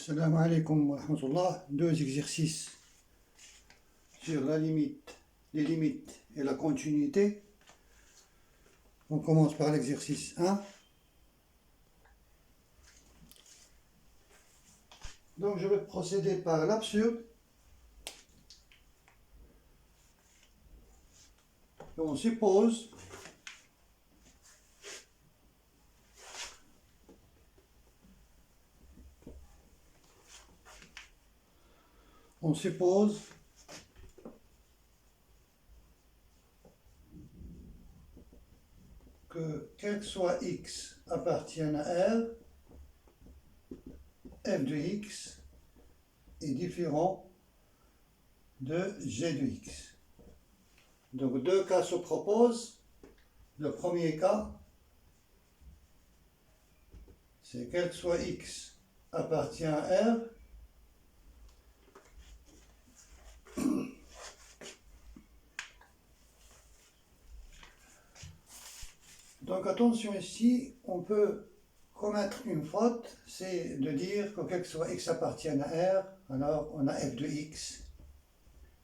Salam alaikum wa rahmatullah. Deux exercices sur la limite, les limites et la continuité. On commence par l'exercice 1. Donc je vais procéder par l'absurde. On suppose que quel que soit x appartienne à R, f de x est différent de g de x. Donc deux cas se proposent. Le premier cas, c'est quel que soit x appartient à R, donc attention ici, on peut commettre une faute, c'est de dire que quel que soit x appartienne à R, alors on a f de x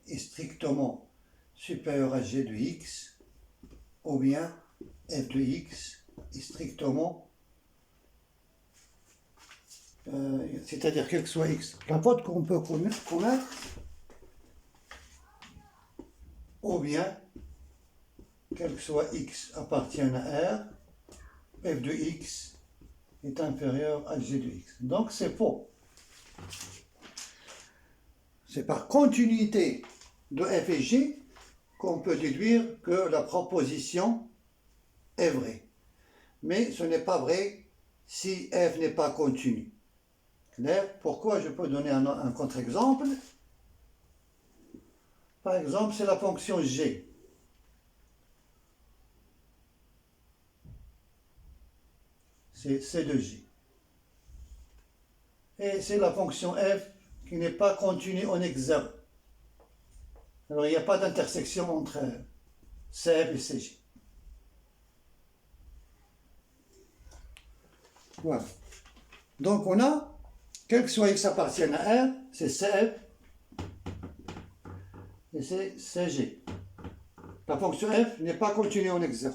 est strictement supérieur à g de x, ou bien f de x est strictement, c'est-à-dire quel que soit x. La faute qu'on peut commettre, ou bien quel que soit x appartienne à R, f de x est inférieur à g de x. Donc c'est faux. C'est par continuité de f et g qu'on peut déduire que la proposition est vraie. Mais ce n'est pas vrai si f n'est pas continu. Clair? Pourquoi? Je peux donner un contre-exemple. Par exemple, c'est la fonction g. C'est c de g. Et c'est la fonction f qui n'est pas continue en x0. Alors il n'y a pas d'intersection entre cf et cg. Voilà. Donc on a, quel que soit x appartienne à R, c'est cf et c'est cg. La fonction f n'est pas continue en x0.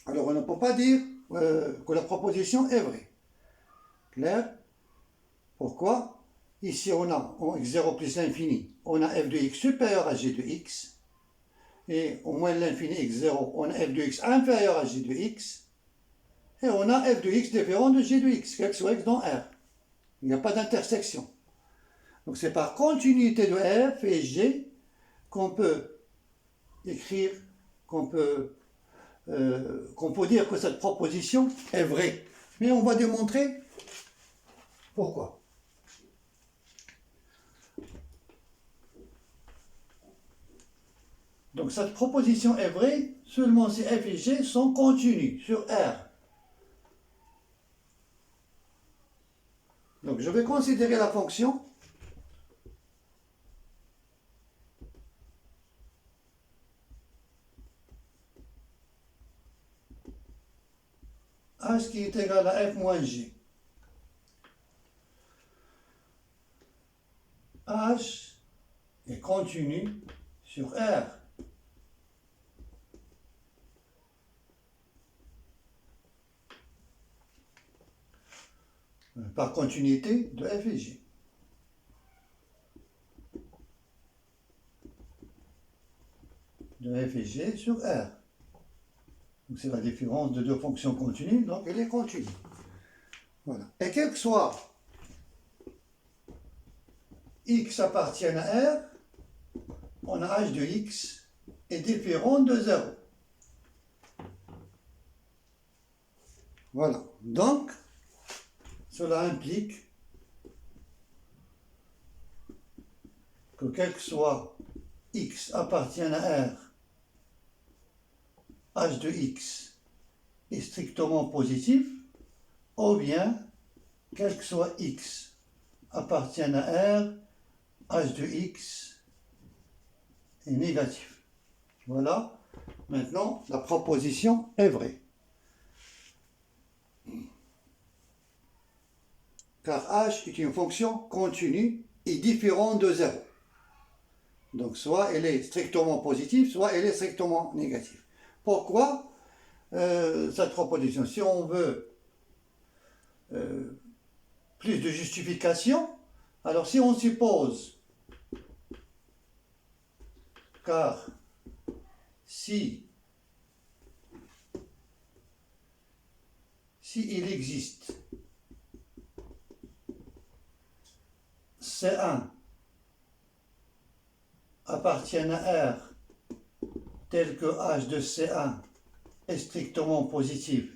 Alors on ne peut pas dire que la proposition est vraie. Clair? Pourquoi? Ici on a en x0 plus l'infini, on a f de x supérieur à g de x. Et au moins l'infini x0, on a f de x inférieur à g de x. Et on a f de x différent de g de x, quel que soit x dans R. Il n'y a pas d'intersection. Donc c'est par continuité de f et g qu'on peut écrire, qu'on peut dire que cette proposition est vraie. Mais on va démontrer pourquoi. Donc cette proposition est vraie seulement si f et g sont continus sur R. Donc je vais considérer la fonction h qui est égal à f moins g. H est continu sur R. Par continuité de f et g. De f et g sur R. Donc c'est la différence de deux fonctions continues, donc elle est continue. Voilà. Et quel que soit x appartienne à R, on a h de x est différent de 0. Voilà. Donc, cela implique que quel que soit x appartienne à R, h de x est strictement positif, ou bien, quel que soit x appartienne à R, h de x est négatif. Voilà. Maintenant, la proposition est vraie. car h est une fonction continue et différente de 0. Donc soit elle est strictement positive, soit elle est strictement négative. Pourquoi cette proposition? Si on veut plus de justification, alors si on suppose, car si il existe C1 appartiennent à R tel que h de C1 est strictement positif,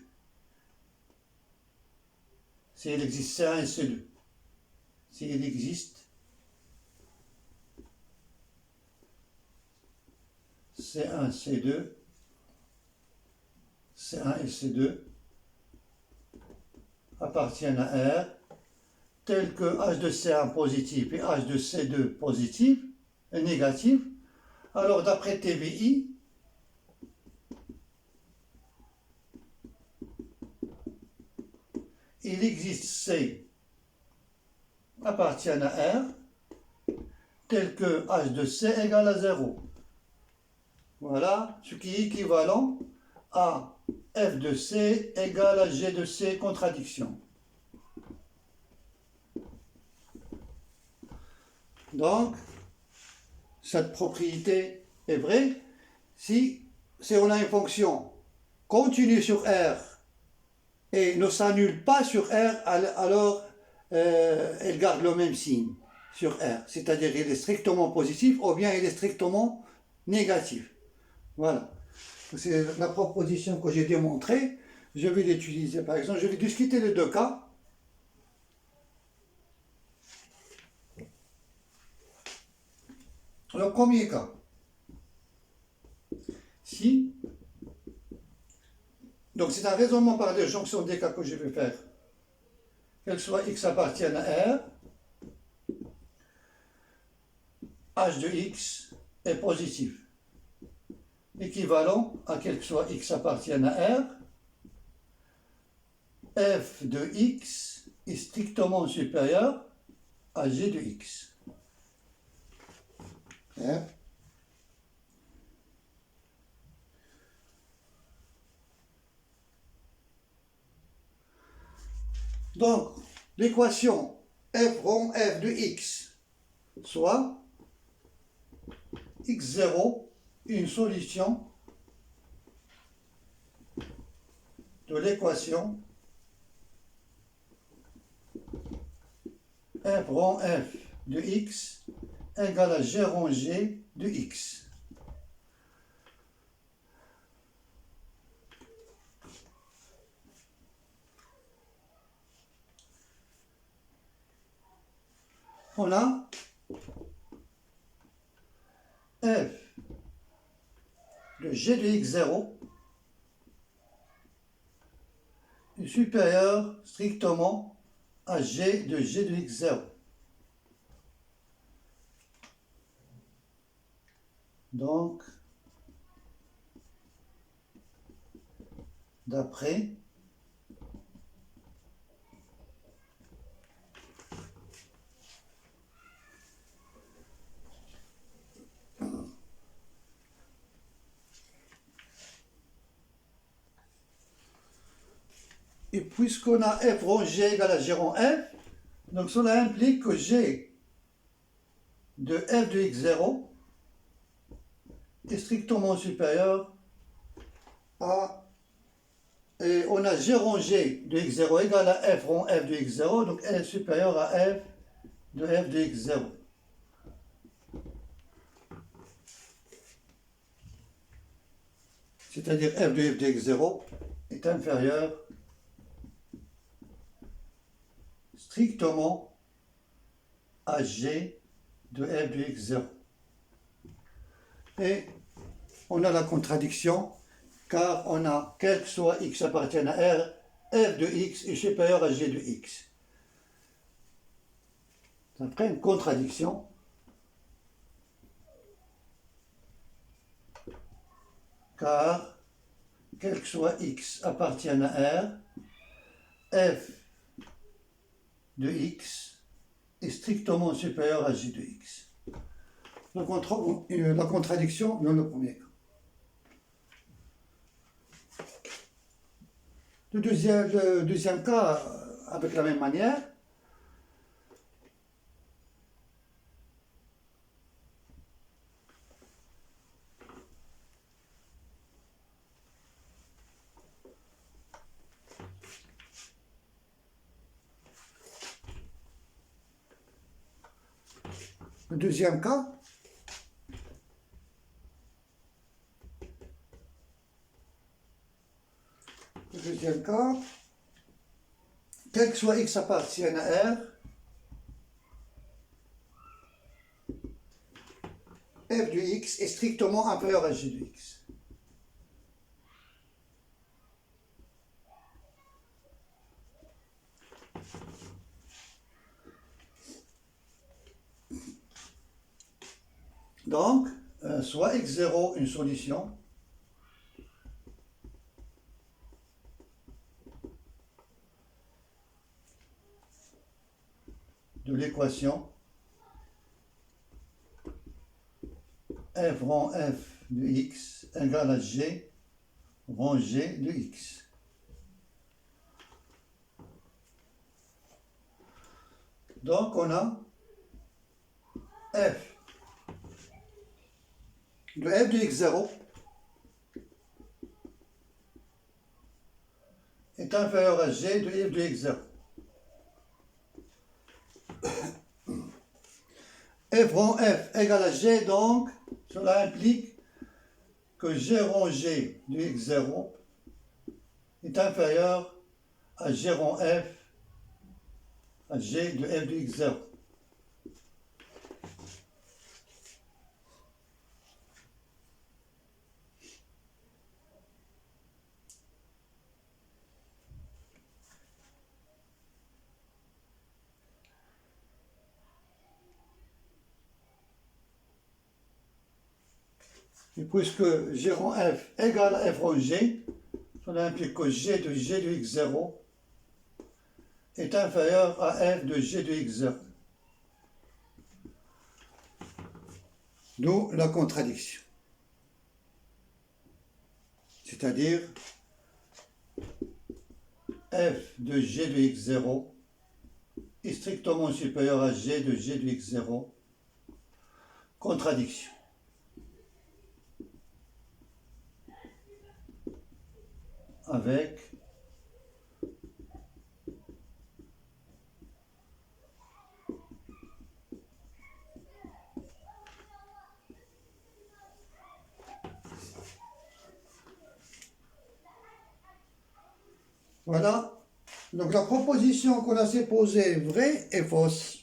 s'il existe C1 et C2, s'il existe C1, C2, C1 et C2 appartiennent à R, tel que h de C1 positif et h de C2 positif et négatif, alors d'après TVI, il existe C appartiennent à R, tel que h de C égale à 0. Voilà, ce qui est équivalent à f de C égale à g de C contradiction. Donc, cette propriété est vraie si on a une fonction continue sur R et ne s'annule pas sur R, alors elle garde le même signe sur R. C'est-à-dire il est strictement positif ou bien il est strictement négatif. Voilà. C'est la proposition que j'ai démontrée. Je vais l'utiliser. Par exemple, je vais discuter les deux cas. Le premier cas, si, donc c'est un raisonnement par déjonction des cas que je vais faire, quel soit x appartienne à R, h de x est positif, équivalent à quel que soit x appartienne à R, f de x est strictement supérieur à g de x. Donc, l'équation f rond f de x, soit x0, une solution de l'équation f rond f de x égale à g rond g de x. On a f de g de x0 est supérieur strictement à g de x0. Donc, d'après et puisqu'on a f rond g égale à g rond f, donc cela implique que g de f de x0 est strictement supérieur à, et on a g rond g de x0 égale à f rond f de x0, donc elle est supérieure à f de x0. C'est-à-dire f de x0 est inférieur strictement à g de f de x0. Et on a la contradiction, car on a, quel que soit x appartienne à R, f de x est supérieur à g de x. Après une contradiction, car quel que soit x appartienne à R, f de x est strictement supérieur à g de x. Donc on trouve la contradiction dans le premier cas. Le deuxième cas, avec la même manière, le deuxième cas, quel que soit x appartienne à R, f de x est strictement inférieur à g de x. Donc, soit x0 une solution, de l'équation f rang f de x égale à g rang g de x. Donc on a f de x0 est inférieur à g de f de x0. F rang f égale à g, donc cela implique que g rang g de x0 est inférieur à g rang f à g de f de x0. Et puisque g rang f égale à f rang g, cela implique que g de x0 est inférieur à f de g de x0. D'où la contradiction. C'est-à-dire f de g de x0 est strictement supérieur à g de x0. Contradiction. Avec voilà. Donc la proposition qu'on a supposée est vraie et fausse.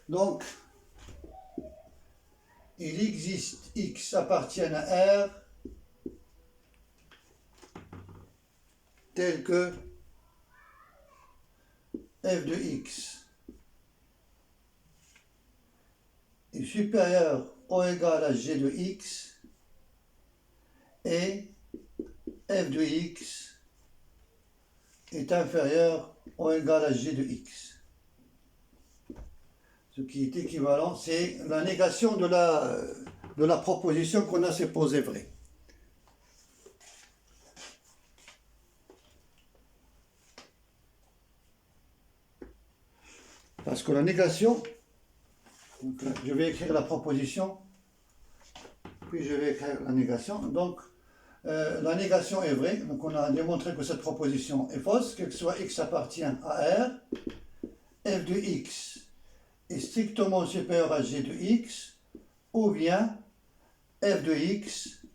Donc, il existe x appartienne à R tel que f de x est supérieur ou égal à g de x et f de x est inférieur ou égal à g de x. Ce qui est équivalent, c'est la négation de la proposition qu'on a supposée vraie. Parce que la négation, donc je vais écrire la proposition, puis je vais écrire la négation. Donc, la négation est vraie, donc on a démontré que cette proposition est fausse, quel que soit x appartient à R, f de x est strictement supérieur à g de x, ou bien f de x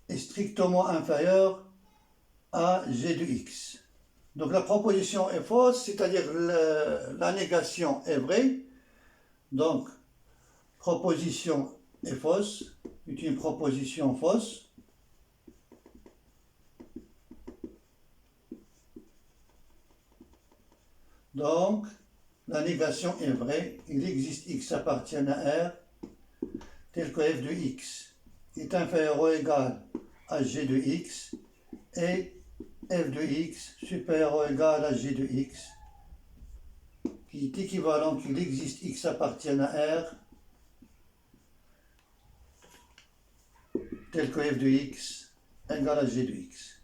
est strictement inférieur à g de x. Donc la proposition est fausse, c'est-à-dire la négation est vraie. Donc, proposition est fausse, est une proposition fausse. Donc, la négation est vraie. Il existe x appartient à R tel que f de x est inférieur ou égal à g de x et f de x supérieur ou égal à g de x qui est équivalent qu'il existe x appartient à R tel que f de x égale à g de x.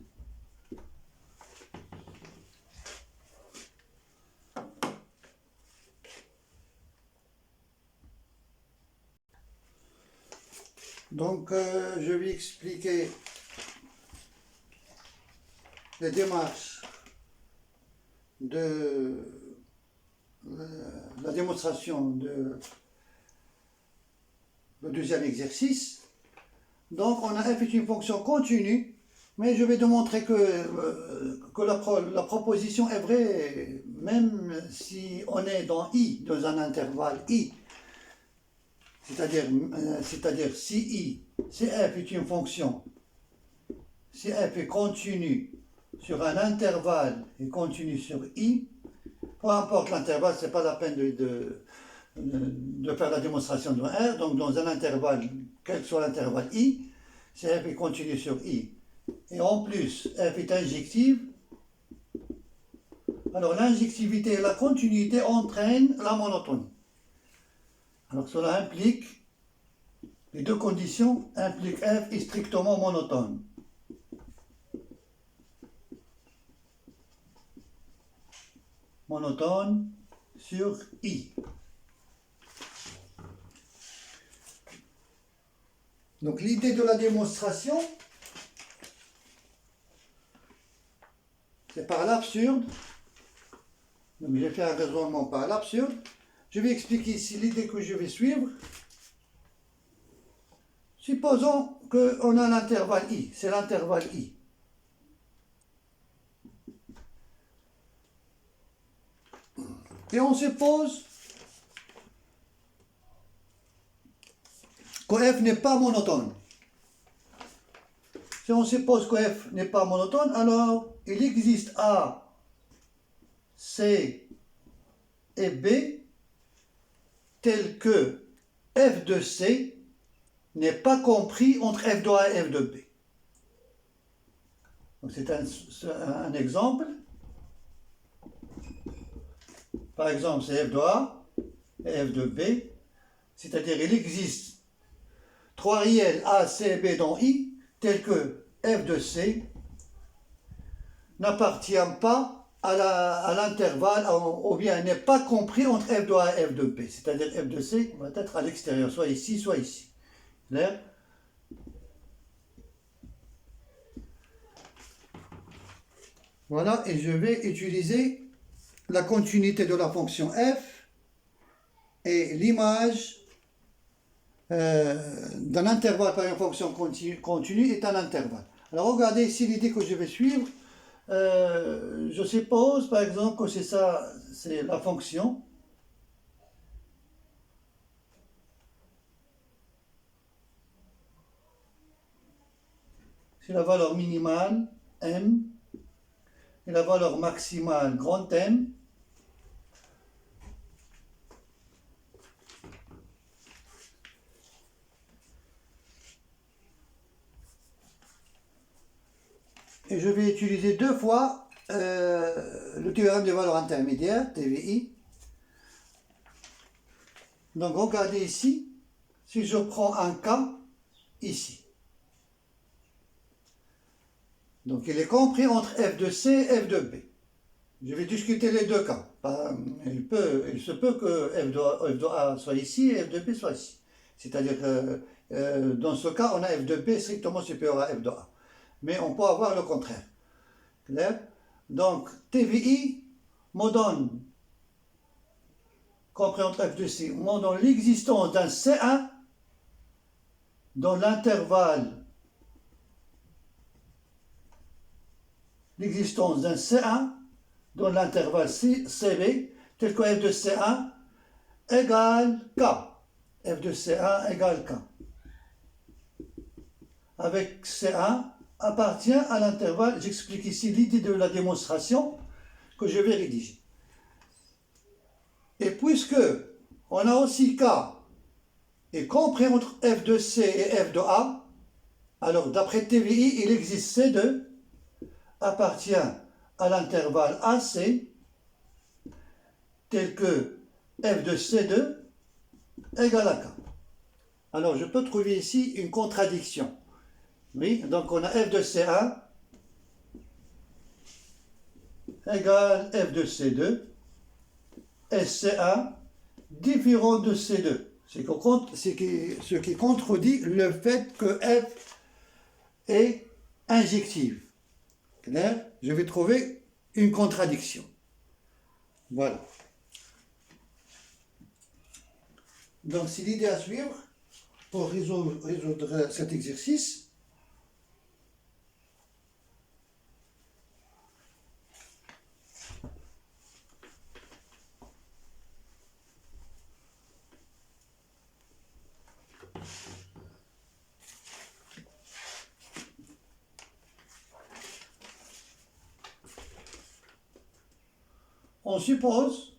Donc, je vais expliquer les démarches de la démonstration de le deuxième exercice. Donc, on a f est une fonction continue, mais je vais démontrer que la proposition est vraie, même si on est dans i, dans un intervalle i. C'est-à-dire si f est une fonction, si f est continue sur un intervalle et continue sur i, peu importe l'intervalle, ce n'est pas la peine de faire la démonstration de R, donc dans un intervalle, quel que soit l'intervalle i, si f est continue sur i, et en plus f est injective, alors l'injectivité et la continuité entraînent la monotonie. Alors cela implique, les deux conditions impliquent f est strictement monotone. Monotone sur i. Donc l'idée de la démonstration, c'est par l'absurde. Donc j'ai fait un raisonnement par l'absurde. Je vais expliquer ici l'idée que je vais suivre. Supposons qu'on a l'intervalle i, c'est l'intervalle i. Et on suppose que f n'est pas monotone. Si on suppose que f n'est pas monotone, alors il existe A, C et B tel que f de C n'est pas compris entre f de A et f de B. Donc c'est un exemple. Par exemple, c'est f de A et f de B, c'est-à-dire il existe trois réels A, C et B dans I, tels que f de C n'appartient pas à l'intervalle, ou bien n'est pas compris entre f de A et f de B, c'est-à-dire f de C va être à l'extérieur, soit ici, soit ici. Clair? Voilà, et je vais utiliser la continuité de la fonction f et l'image d'un intervalle par une fonction continue est un intervalle. Alors regardez ici l'idée que je vais suivre. Je suppose par exemple que c'est ça, c'est la fonction. C'est la valeur minimale m et la valeur maximale grand M. Et je vais utiliser deux fois le théorème des valeurs intermédiaires, TVI. Donc regardez ici, si je prends un cas ici. Donc il est compris entre f de C et f de B. Je vais discuter les deux cas. Il se peut que f de A soit ici et f de B soit ici. C'est-à-dire que dans ce cas, on a f de B strictement supérieur à f de A. Mais on peut avoir le contraire. Clair? Donc TVI me donne, compris entre f de C, me donne l'existence d'un C1 dans l'intervalle. L'existence d'un C1 dans l'intervalle CB, tel que f de C1 égale K. F de C1 égale K. Avec C1 appartient à l'intervalle, j'explique ici l'idée de la démonstration que je vais rédiger. puisque on a aussi K est compris entre f de C et f de A, alors d'après TVI, il existe C2 appartient à l'intervalle AC tel que f de C2 égale à K. Alors je peux trouver ici une contradiction. Oui, donc on a f de C1 égale f de C2 et C1 différent de C2. Ce qui contredit le fait que f est injective. Clair? Je vais trouver une contradiction. Voilà. Donc c'est l'idée à suivre pour résoudre cet exercice. On suppose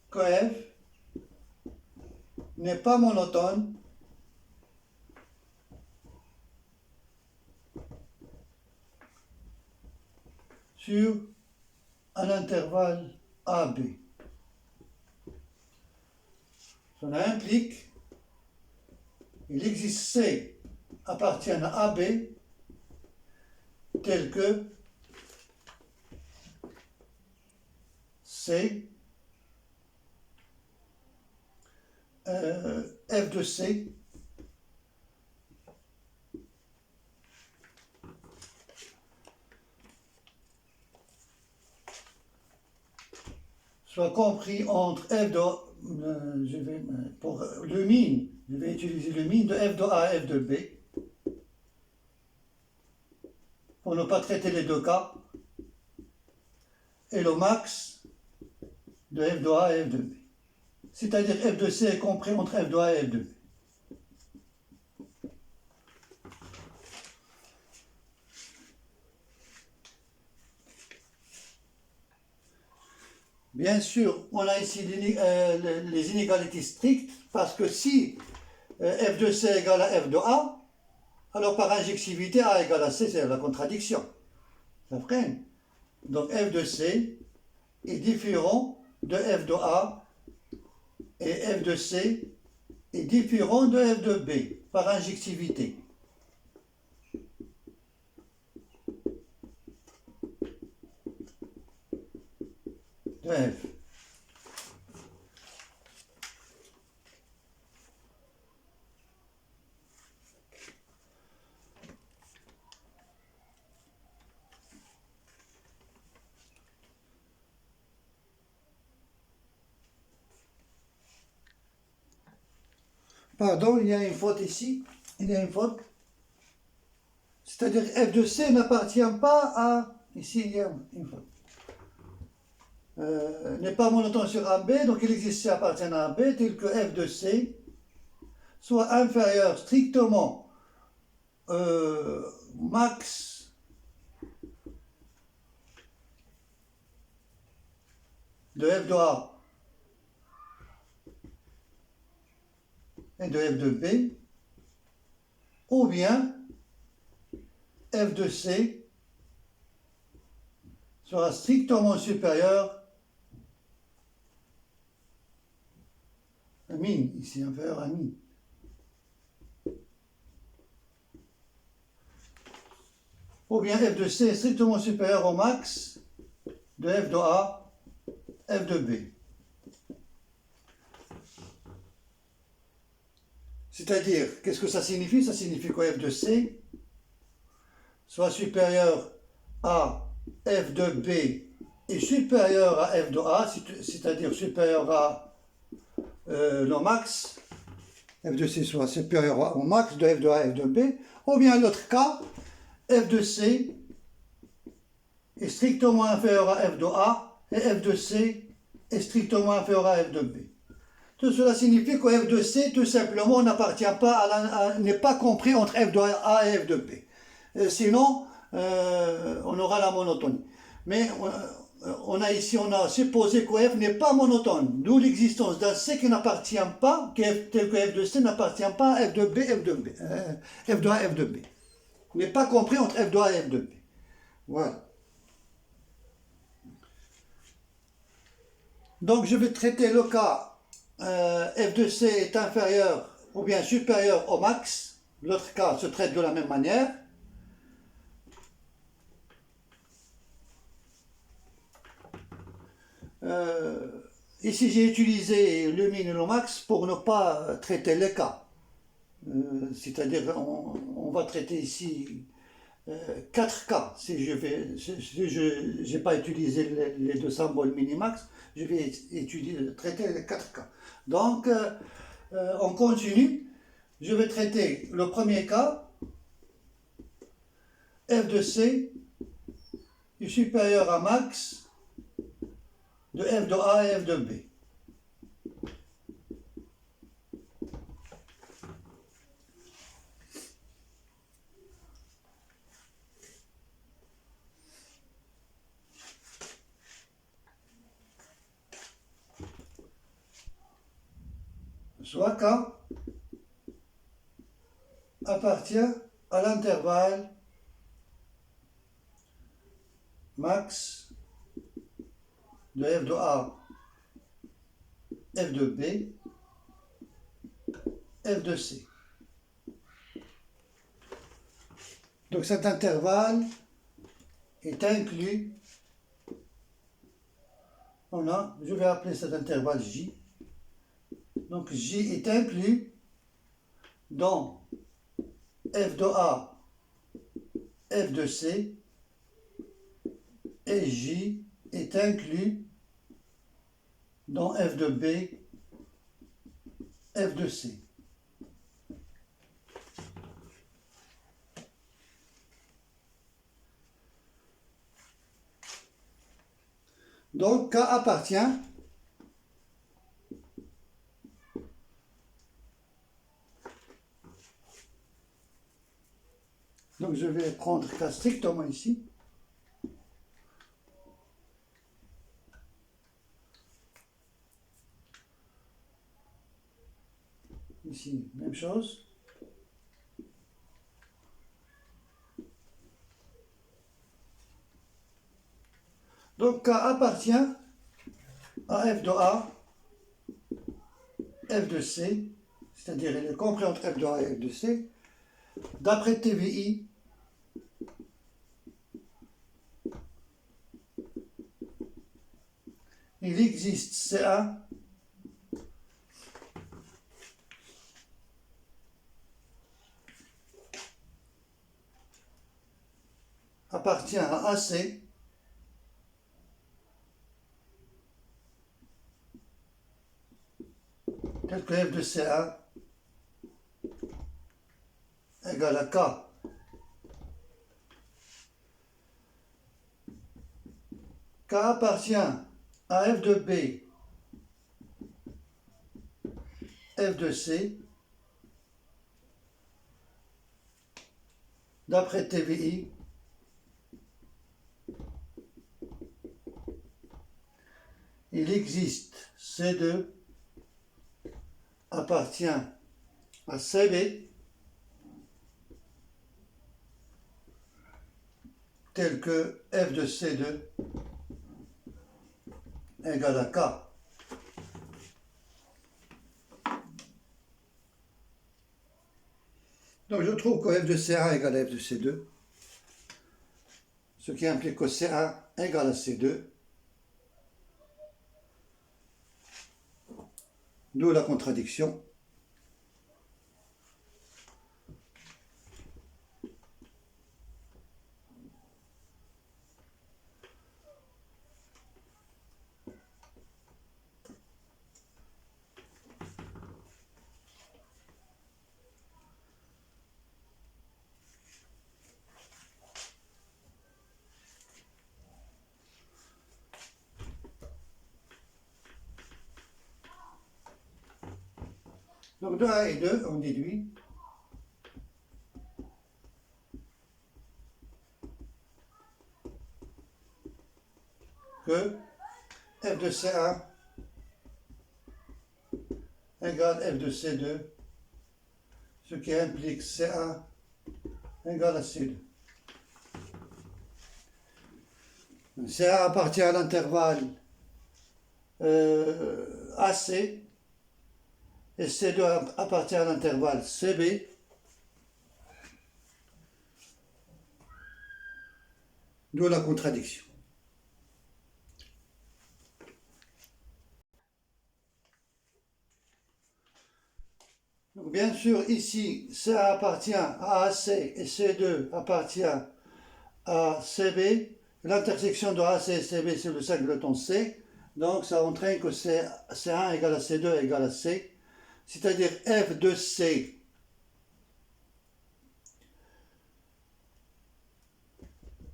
que f n'est pas monotone sur un intervalle AB. Cela implique qu'il existe C appartient à AB tel que C f de C soit compris entre f de pour le min, je vais utiliser le min de f de A et f de B pour ne pas traiter les deux cas, et le max de f de A et f de B. C'est-à-dire f de C est compris entre f de A et f de B. Bien sûr, on a ici les inégalités strictes, parce que si f de C égale à f de A, alors par injectivité A égale à C, c'est la contradiction. Ça freine. Donc f de C est différent de f de A, et f de C est différent de f de B par injectivité. De f. Pardon, il y a une faute ici. Il y a une faute. C'est-à-dire f de C n'appartient pas à... Ici, il y a une faute. N'est pas monotone sur AB, donc il existe C appartient à AB, tel que f de C soit inférieur strictement max de f de A et de f de B, ou bien f de C sera strictement supérieur à min, ici inférieur à min. Ou bien f de C est strictement supérieur au max de f de A, f de B. C'est-à-dire, qu'est-ce que ça signifie? Ça signifie que f de C soit supérieur à f de B est supérieur à f de A, c'est-à-dire supérieur à le max, f de C soit supérieur au max de f de A, f de B, ou bien l'autre cas, f de C est strictement inférieur à f de A et f de C est strictement inférieur à f de B. Tout cela signifie que f de C, tout simplement, n'appartient pas n'est pas compris entre f de A et f de B. Sinon, on aura la monotonie. Mais on a ici, on a supposé que F n'est pas monotone, d'où l'existence d'un C qui n'appartient pas, tel que F de C n'appartient pas à F de B, F de B, F de A, F de B. N'est pas compris entre F de A et F de B. Voilà. Donc je vais traiter le cas F de C est inférieur ou bien supérieur au max. L'autre cas se traite de la même manière. Ici j'ai utilisé le min et le max pour ne pas traiter les cas. C'est-à-dire on va traiter ici 4 cas. Si je n'ai pas utilisé les deux symboles minimax, je vais traiter les 4 cas. Donc, on continue. Je vais traiter le premier cas, f de c est supérieur à max de f de a et f de b. Soit K appartient à l'intervalle max de f de A, f de B, f de C. Donc cet intervalle est inclus, je vais appeler cet intervalle J. Donc J est inclus dans f de A, f de C, et J est inclus dans f de B, f de C. Donc K appartient donc je vais prendre K strictement ici. Ici, même chose. Donc K appartient à f de A, f de C, c'est-à-dire il est compris entre f de A et f de C, d'après TVI, il existe C1 appartient à AC tel que f de C1 égale à K. K appartient à f de B, f de C, d'après TVI, il existe C2 appartient à CB tel que f de C2 égale à K. Donc je trouve que f de C1 égale à f de C2, ce qui implique que C1 égale à C2, d'où la contradiction. Donc de 1 et 2, on déduit que f de C1 égale f de C2, ce qui implique C1 égale à C2. C1 appartient à l'intervalle AC et C2 appartient à l'intervalle CB. D'où la contradiction. Donc bien sûr, ici, C1 appartient à AC et C2 appartient à CB. L'intersection de AC et CB, c'est le singleton C. Donc ça entraîne que C1 égale à C2 égale à C. C'est-à-dire F de C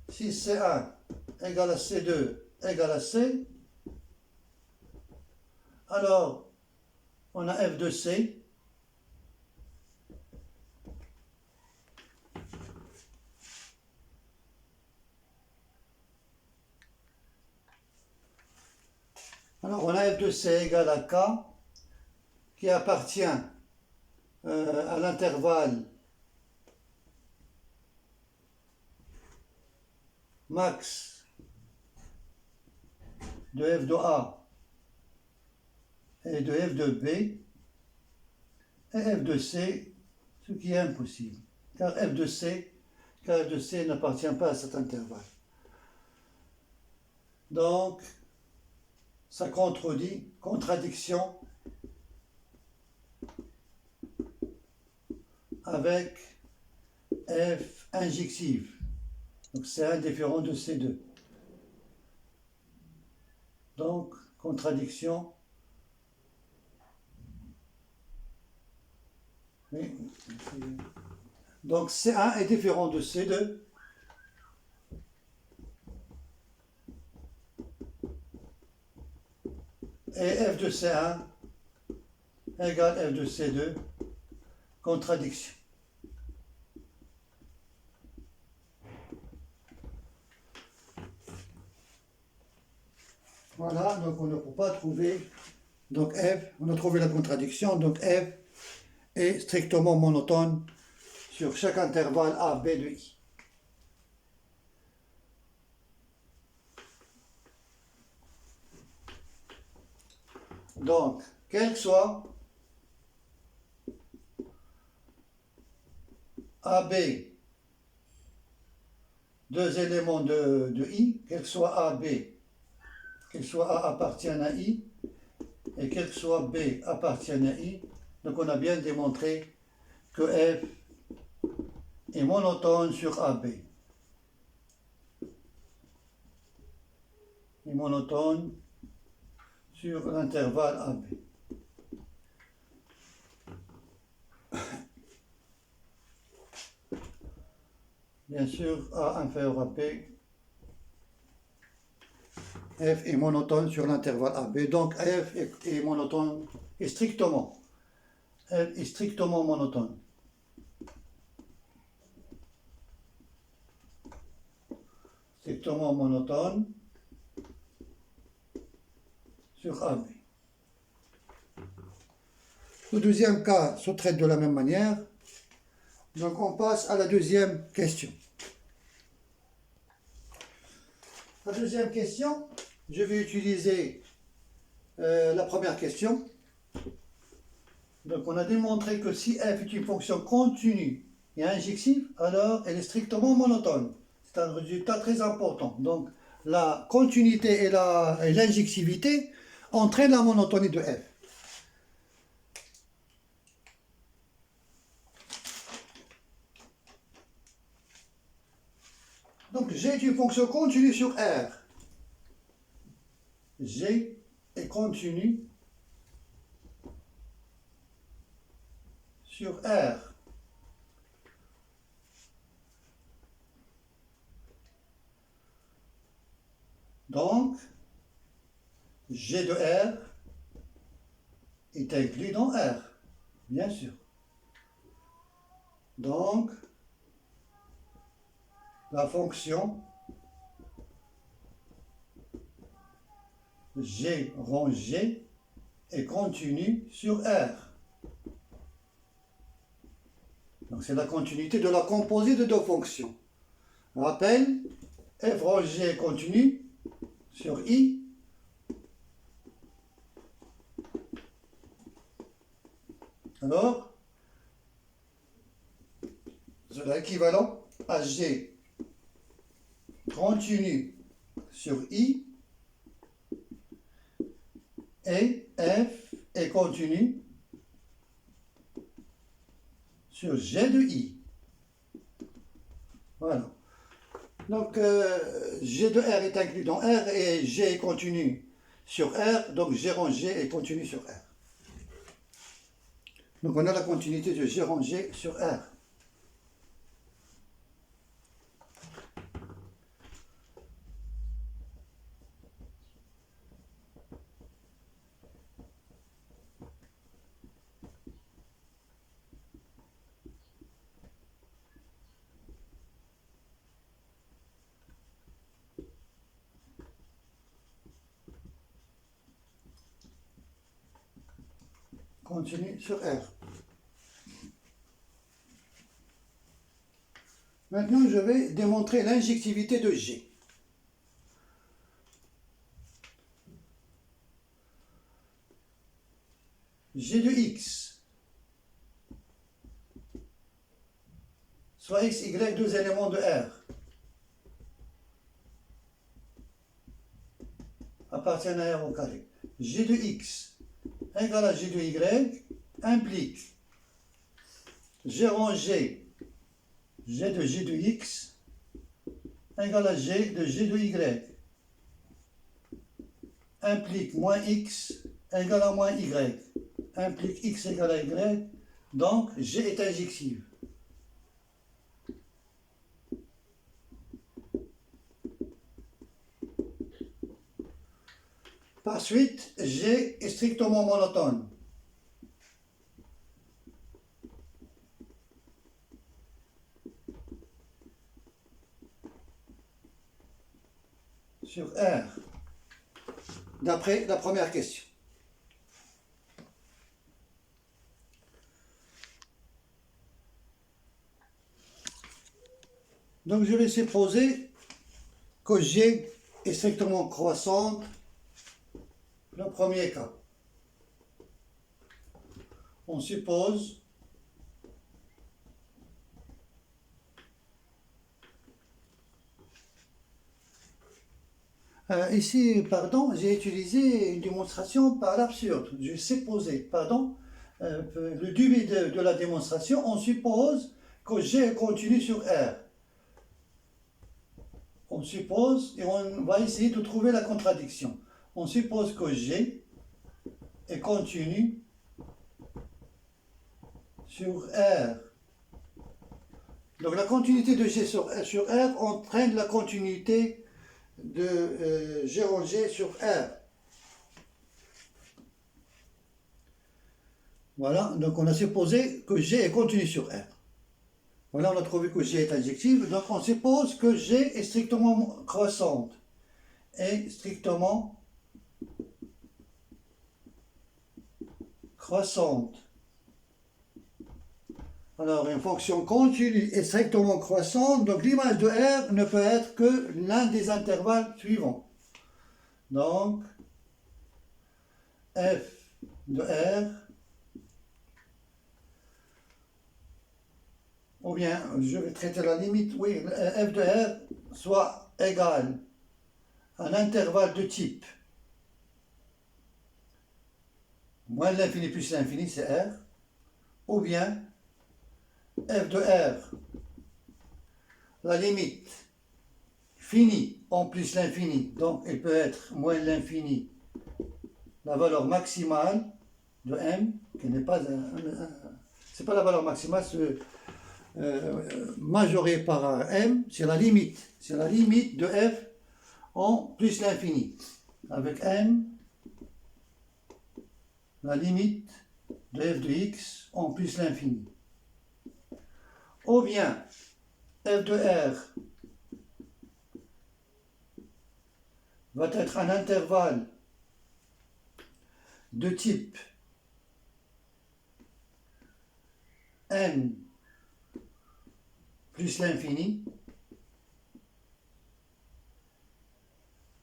si C1 égale à C2 égale à C, alors on a F de C alors on a F de C égale à K qui appartient à l'intervalle max de f de A et de f de B et f de C, ce qui est impossible, car f de C n'appartient pas à cet intervalle. Donc, ça contredit, contradiction avec f injective. Donc c'est indifférent de C2. Donc, contradiction. Oui. Donc C1 est différent de C2. Et f de C1 égale f de C2. Contradiction. Voilà, donc on ne peut pas trouver, donc F, on a trouvé la contradiction, donc F est strictement monotone sur chaque intervalle A, B de I. Donc, quel que soit AB, deux éléments de I, quel que soit AB, quel que soit A appartienne à I, et quel que soit B appartienne à I, donc on a bien démontré que F est monotone sur AB. Est monotone sur l'intervalle AB. Bien sûr, A inférieur à B, F est monotone sur l'intervalle AB. Donc F est monotone, est strictement monotone. Strictement monotone sur AB. Le deuxième cas se traite de la même manière. Donc on passe à la deuxième question. La deuxième question, je vais utiliser la première question. Donc on a démontré que si f est une fonction continue et injective, alors elle est strictement monotone. C'est un résultat très important. Donc la continuité et l'injectivité entraînent la monotonie de f. Donc G est une fonction continue sur R. G est continue sur R. Donc, G de R est inclus dans R, bien sûr. Donc, la fonction G rangé et continu sur R. Donc c'est la continuité de la composée de deux fonctions. Rappel, f rangé continu sur I. Alors, c'est l'équivalent à G continu sur I et F est continu sur G de I. Voilà. Donc, G de R est inclus dans R et G est continu sur R, donc G rangé est continu sur R. Donc, on a la continuité de G rangé sur R. Continue sur R. Maintenant, je vais démontrer l'injectivité de G. G de X, soit X, Y, deux éléments de R, appartiennent à R au carré. G de X égale à G de Y implique G rangé G de X égale à G de Y implique moins X égale à moins Y implique X égale à Y, donc G est injective. Par suite, G est strictement monotone. Sur R, d'après la première question. Donc je vais supposer que G est strictement croissante, le premier cas. On suppose ici, pardon, j'ai utilisé une démonstration par l'absurde. Je supposé, pardon, le début de la démonstration, on suppose que G continue sur R. On suppose, et on va essayer de trouver la contradiction. On suppose que G est continu sur R. Donc la continuité de G sur R entraîne la continuité de G rangé sur R. Voilà, donc on a supposé que G est continu sur R. Voilà, on a trouvé que G est injective, donc on suppose que G est strictement croissante. Et strictement croissante. Alors, une fonction continue et strictement croissante, donc l'image de R ne peut être que l'un des intervalles suivants. Donc, f de R, ou bien, je vais traiter la limite, oui, f de R soit égal à un intervalle de type moins l'infini plus l'infini, c'est R, ou bien f de R, la limite finie en plus l'infini, donc elle peut être moins l'infini, la valeur maximale de m, qui n'est pas c'est pas la valeur maximale, c'est majoré par m, c'est la limite de f en plus l'infini, avec m, la limite de f de x en plus l'infini. Ou bien f de R va être un intervalle de type m plus l'infini,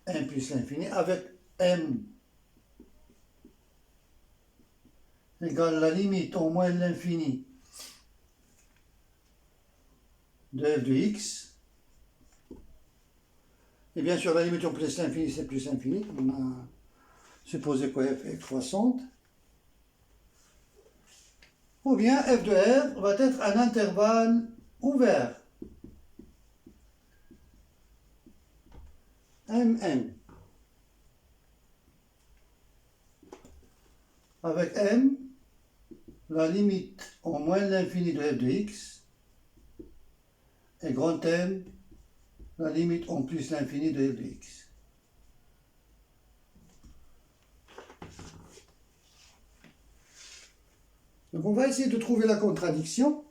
m plus l'infini, avec m égale la limite au moins l'infini de f de x. Et bien sûr, la limite au plus l'infini, c'est plus l'infini. On a supposé que f est croissante. Ou bien f de r va être un intervalle ouvert. Mn. Avec m, la limite au moins l'infini de f de x, et grand M, la limite en plus l'infini de f de x. Donc on va essayer de trouver la contradiction.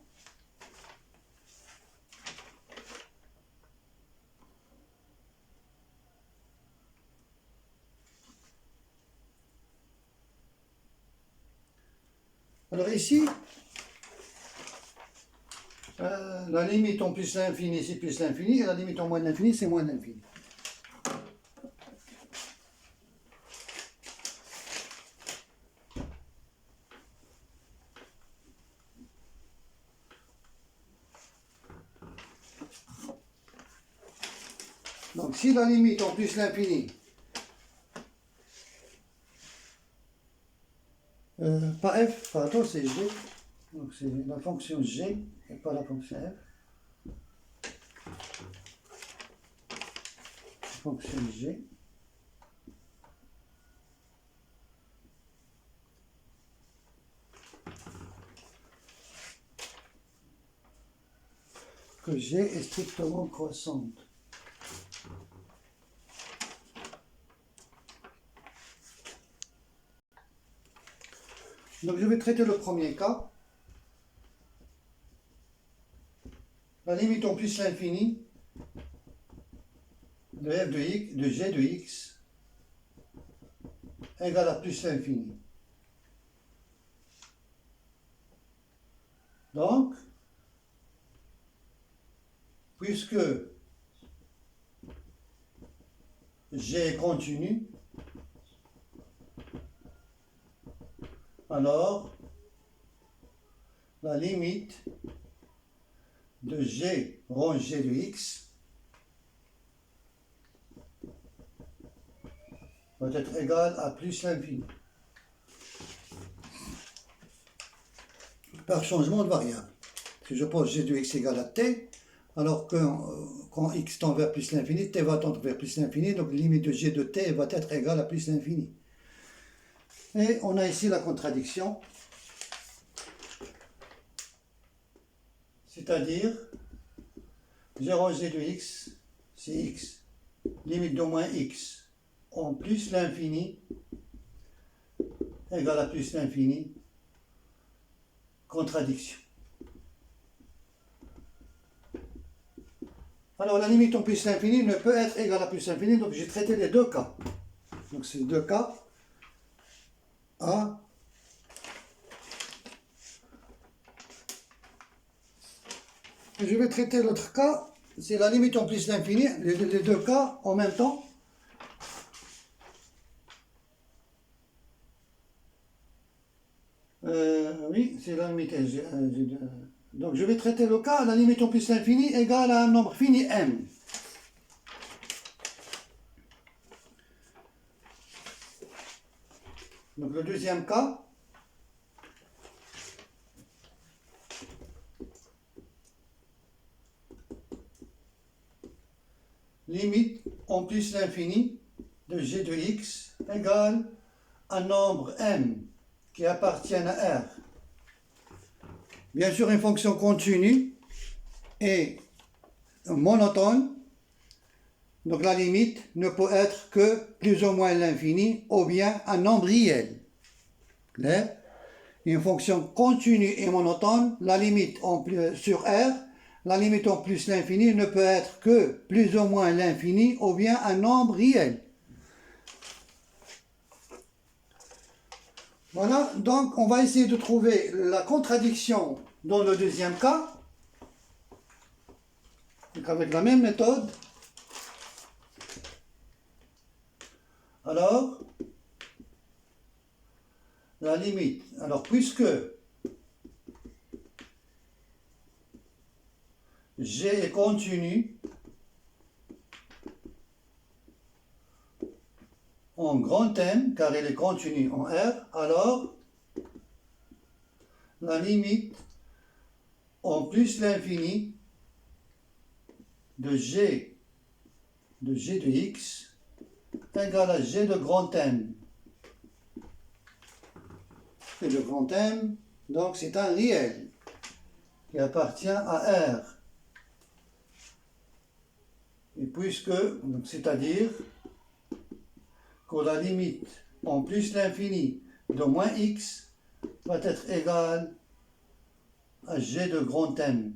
Alors ici, la limite en plus l'infini, c'est plus l'infini, et la limite en moins l'infini, c'est moins l'infini. Donc si la limite en plus l'infini, pas f, pardon, c'est g, donc c'est la fonction g et pas la fonction f. La fonction g. Que g est strictement croissante. Donc je vais traiter le premier cas. La limite en plus l'infini de f de x, de g de x égale à plus l'infini. Donc, puisque g est continu, alors la limite de g rond g de x va être égale à plus l'infini par changement de variable. Si je pose g de x égale à t, alors que quand x tend vers plus l'infini, t va tendre vers plus l'infini, donc la limite de g de t va être égale à plus l'infini. Et on a ici la contradiction, c'est-à-dire 0 g de x, c'est x, limite d'au moins x, en plus l'infini, égale à plus l'infini, contradiction. Alors la limite en plus l'infini ne peut être égale à plus l'infini, donc j'ai traité les deux cas. Donc c'est deux cas. A et je vais traiter l'autre cas, c'est la limite en plus l'infini, les deux cas en même temps. Oui, c'est la limite. Donc je vais traiter le cas, la limite en plus l'infini égale à un nombre fini m. Donc le deuxième cas, limite en plus l'infini de g de x égale un nombre m qui appartient à R. Bien sûr, une fonction continue et monotone, donc la limite ne peut être que plus ou moins l'infini ou bien un nombre réel. Clair? Une fonction continue et monotone, la limite sur R, la limite en plus l'infini ne peut être que plus ou moins l'infini ou bien un nombre réel. Voilà, donc on va essayer de trouver la contradiction dans le deuxième cas. Donc avec la même méthode. Alors, la limite. Alors, puisque G est continu en grand M, car il est continu en R, alors la limite en plus l'infini de G de X égale à G de grand M. Et le grand M, donc c'est un réel qui appartient à R. Et puisque, c'est-à-dire que la limite en plus l'infini de moins x va être égale à G de grand M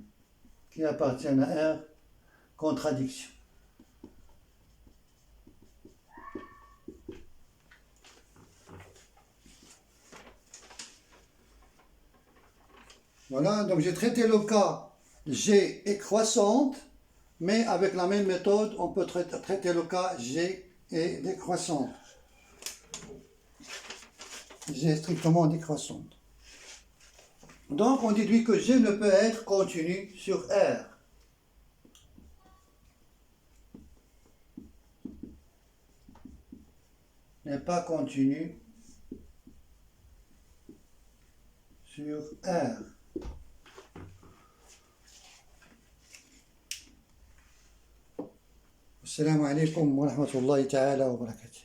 qui appartient à R, contradiction. Voilà, donc j'ai traité le cas G est croissante, mais avec la même méthode, on peut traiter le cas G est décroissante. G est strictement décroissante. Donc on déduit que G ne peut être continu sur R. N'est pas continu sur R. Assalamu alaikum wa rahmatullahi ta'ala wa barakatuh.